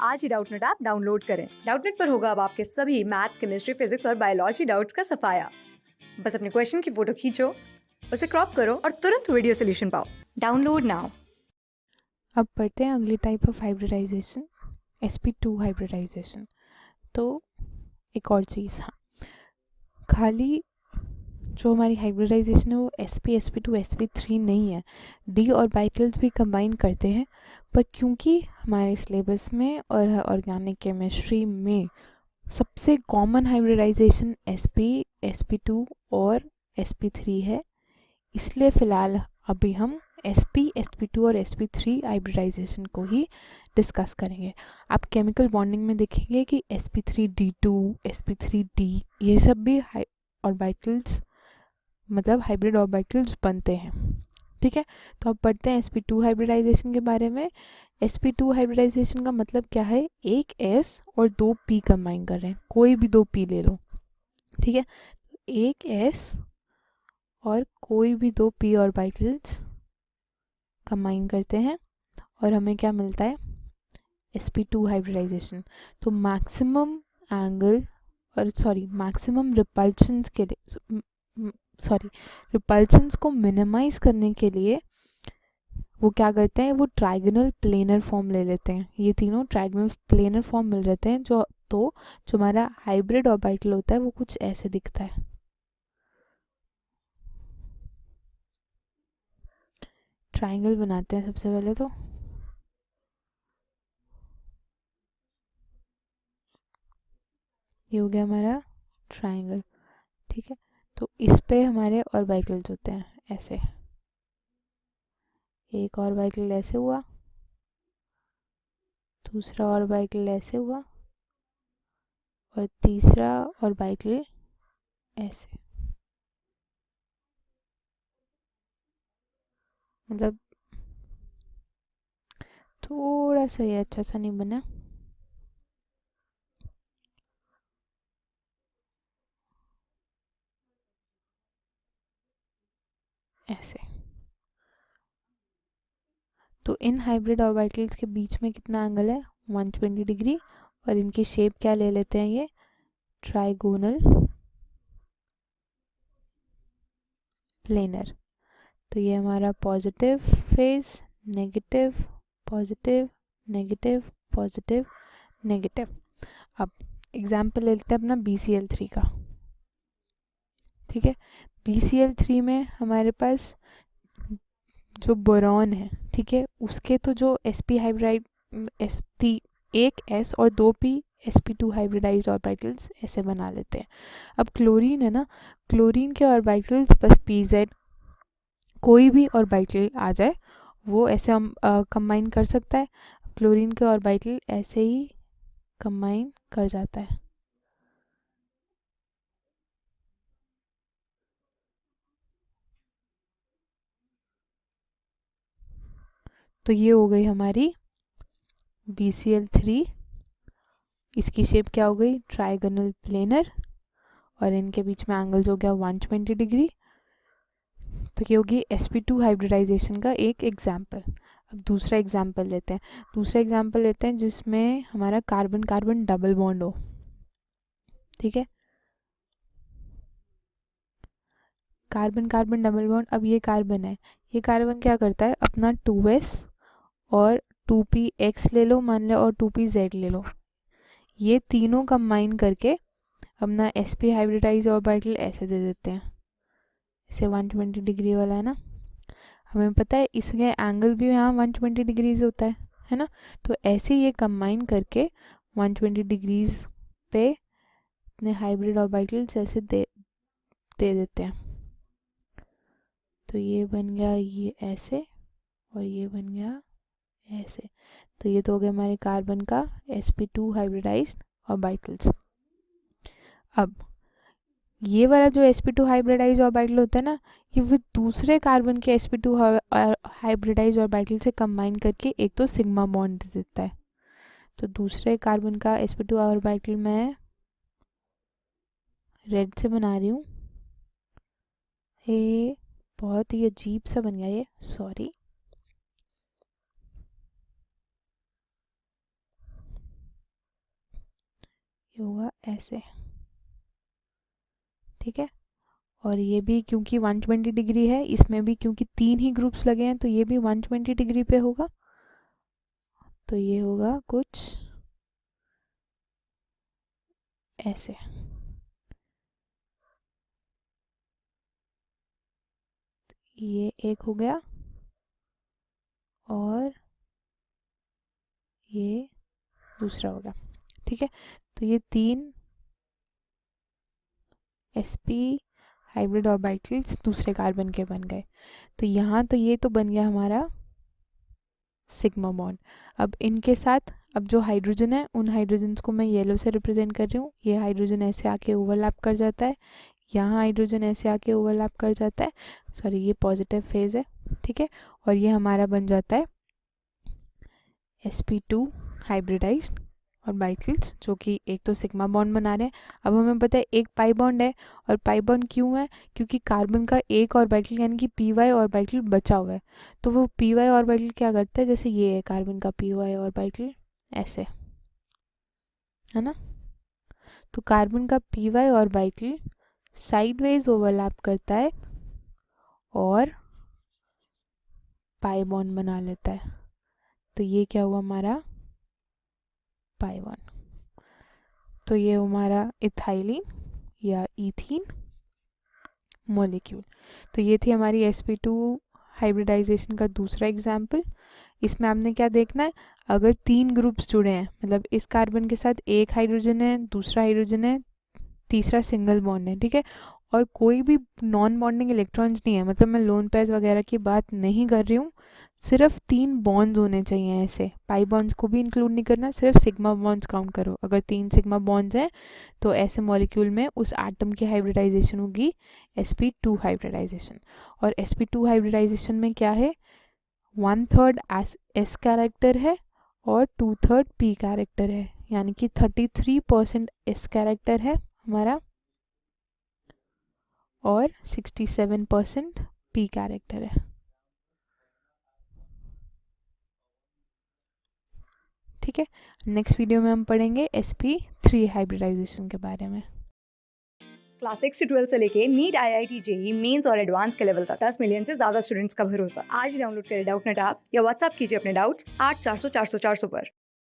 आज ही Doubtnut app download करें। Doubtnut पर होगा अब आपके सभी मैथ्स, केमिस्ट्री, फिजिक्स और बायोलॉजी डाउट्स का सफाया। बस अपने क्वेश्चन की फोटो खींचो, उसे क्रॉप करो और तुरंत वीडियो सोल्यूशन पाओ। Download now. अब पढ़ते हैं अगली type of hybridisation, sp2 hybridisation. तो एक और चीज़, हाँ, खाली जो हमारी हाइब्रिडाइजेशन है वो sp2 sp3 नहीं है, डी ऑर्बिटल्स भी कंबाइन करते हैं। पर क्योंकि हमारे सिलेबस में और ऑर्गेनिक केमिस्ट्री में सबसे कॉमन हाइब्रिडाइजेशन sp2 और sp3 है, इसलिए फ़िलहाल अभी हम sp2 और sp3 हाइब्रिडाइजेशन को ही डिस्कस करेंगे। आप केमिकल बॉन्डिंग में देखेंगे कि sp3d2, sp3d ये सब भी ऑर्बिटल्स मतलब हाइब्रिड ऑर्बिटल्स बनते हैं। ठीक है, तो अब पढ़ते हैं sp2 हाइब्रिडाइजेशन के बारे में। sp2 हाइब्रिडाइजेशन का मतलब क्या है? एक s और दो p कंबाइन कर रहे हैं, कोई भी दो p ले लो। ठीक है, एक s और कोई भी दो p ऑर्बिटल्स कंबाइन करते हैं और हमें क्या मिलता है? sp2 hybridisation. तो मैक्सिमम एंगल और मैक्सिमम रिपल्शंस के लिए रिपल्शंस को मिनिमाइज करने के लिए वो क्या करते हैं? वो ट्राइगोनल प्लेनर फॉर्म ले लेते हैं। ये तीनों ट्राइगोनल प्लेनर फॉर्म मिल रहते हैं। जो हमारा हाइब्रिड ऑर्बिटल होता है वो कुछ ऐसे दिखता है। ट्राइंगल बनाते हैं सबसे पहले। तो ये हो गया हमारा ट्राइंगल। ठीक है, तो इस पे हमारे ऑर्बिटल्स होते हैं ऐसे। एक ऑर्बिटल ऐसे हुआ, दूसरा ऑर्बिटल ऐसे हुआ और तीसरा ऑर्बिटल ऐसे। मतलब थोड़ा सा ये अच्छा सा नहीं बना। ऐसे। तो इन हाइब्रिड ऑर्बिटल्स के बीच में कितना एंगल है? 120 डिग्री। और इनकी शेप क्या ले लेते हैं? ये ट्राइगोनल प्लेनर। तो ये हमारा positive phase, negative, positive, negative, positive, negative. अब एग्जाम्पल ले लेते हैं अपना BCl3 का। ठीक है, BCl3 में हमारे पास जो बोरॉन है, ठीक है, उसके तो जो sp हाइब्रिड एक s और दो p sp2 हाइब्रिडाइज्ड ऑर्बिटल्स ऐसे बना लेते हैं। अब क्लोरीन है ना, क्लोरीन के ऑर्बिटल्स बस pz, कोई भी ऑर्बिटल आ जाए वो ऐसे हम कंबाइन कर सकता है। क्लोरीन के ऑर्बिटल ऐसे ही कंबाइन कर जाता है। तो ये हो गई हमारी BCl3। इसकी शेप क्या हो गई? Trigonal planar. और इनके बीच में एंगल्स हो गया 120 डिग्री। तो ये होगी sp2 हाइब्रिडाइजेशन का एक एग्जाम्पल। अब दूसरा एग्जाम्पल लेते हैं। दूसरा एग्जाम्पल लेते हैं जिसमें हमारा कार्बन कार्बन डबल बॉन्ड हो। ठीक है, कार्बन कार्बन डबल बॉन्ड। अब ये कार्बन है, ये कार्बन क्या करता है? अपना 2s और 2px ले लो मान लो और 2pz ले लो, ये तीनों कंबाइन करके अपना sp हाइब्रिडाइज ऑर्बिटल ऐसे दे देते हैं। इसे 120 डिग्री वाला है ना, हमें पता है इसमें एंगल भी यहाँ 120 डिग्रीज होता है ना। तो ऐसे ये कंबाइन करके 120 डिग्रीज पे अपने हाइब्रिड ऑर्बिटल्स ऐसे दे देते हैं। तो ये बन गया ये ऐसे और ये बन गया ऐसे। तो ये तो हो गया हमारे कार्बन का sp2 हाइब्रिडाइज्ड ऑर्बिटल्स। अब ये वाला जो sp2 हाइब्रिडाइज्ड ऑर्बिटल होता है ना, ये फिर दूसरे कार्बन के sp2 हाइब्रिडाइज्ड ऑर्बिटल से कंबाइन करके एक तो सिग्मा बॉन्ड दे देता है। तो दूसरे कार्बन का sp2 ऑर्बिटल मैं रेड से बना रही हूँ। ये बहुत ही अजीब सा बन गया ये, सॉरी। ये होगा ऐसे, ठीक है। और ये भी क्योंकि 120 डिग्री है, इसमें भी क्योंकि 3 ही ग्रुप्स लगे हैं तो ये भी 120 डिग्री पे होगा। तो ये होगा कुछ ऐसे। ये एक हो गया और ये दूसरा हो गया, ठीक है। तो ये 3 sp हाइब्रिड ऑर्बिटल्स दूसरे कार्बन के बन गए। तो यहाँ तो ये तो बन गया हमारा सिग्मा बॉन्ड। अब इनके साथ अब जो हाइड्रोजन है उन हाइड्रोजन्स को मैं येलो से रिप्रेजेंट कर रही हूँ। ये हाइड्रोजन ऐसे आके ओवरलैप कर जाता है, यहाँ हाइड्रोजन ऐसे आके ओवरलैप कर जाता है, सॉरी ये पॉजिटिव फेज है, ठीक है। और ये हमारा बन जाता है sp2 हाइब्रिडाइज्ड ऑर्बिटल्स, जो कि एक तो सिग्मा बॉन्ड बना रहे हैं। अब हमें पता है एक पाई बॉन्ड है, और पाई बॉन्ड क्यों है, क्योंकि कार्बन का एक ऑर्बिटल यानी कि py ऑर्बिटल बचा हुआ है। तो वो py ऑर्बिटल क्या करता है, जैसे ये है कार्बन का py ऑर्बिटल ऐसे, है ना। तो कार्बन का py ऑर्बिटल साइडवेज ओवरलैप करता है और पाई बॉन्ड बना लेता है। तो ये क्या हुआ हमारा पाई बॉन्ड। तो ये हमारा इथाइलिन या ईथीन मॉलिक्यूल। तो ये थी हमारी sp2 हाइब्रिडाइजेशन का दूसरा एग्जाम्पल। इसमें आपने क्या देखना है, अगर 3 ग्रुप्स जुड़े हैं, मतलब इस कार्बन के साथ एक हाइड्रोजन है, दूसरा हाइड्रोजन है, तीसरा सिंगल बॉन्ड है, ठीक है, और कोई भी नॉन बॉन्डिंग इलेक्ट्रॉन्स नहीं है, मतलब मैं लोन पेयर्स वगैरह की बात नहीं कर रही हूँ, सिर्फ 3 बॉन्ड्स होने चाहिए ऐसे, पाई बॉन्ड्स को भी इंक्लूड नहीं करना, सिर्फ सिग्मा बॉन्ड्स काउंट करो। अगर 3 सिग्मा बॉन्ड्स हैं तो ऐसे मॉलिक्यूल में उस एटम की हाइब्रिडाइजेशन होगी sp2 हाइब्रिडाइजेशन। और sp2 हाइब्रिडाइजेशन में क्या है, 1/3 s कैरेक्टर है और 2/3 p कैरेक्टर है, यानी कि 33% s कैरेक्टर है हमारा और 67% p कैरेक्टर है, ठीक है। नेक्स्ट वीडियो में हम पढ़ेंगे sp3 हाइब्रिडाइजेशन के बारे में। क्लास 6 से 12 से लेके नीट IIT JEE मेंस और एडवांस के लेवल तक 10 मिलियन से ज्यादा स्टूडेंट्स का भरोसा। आज ही डाउनलोड करें डाउटनेट ऐप या व्हाट्सएप कीजिए अपने डाउट्स 8400 400 400 पर।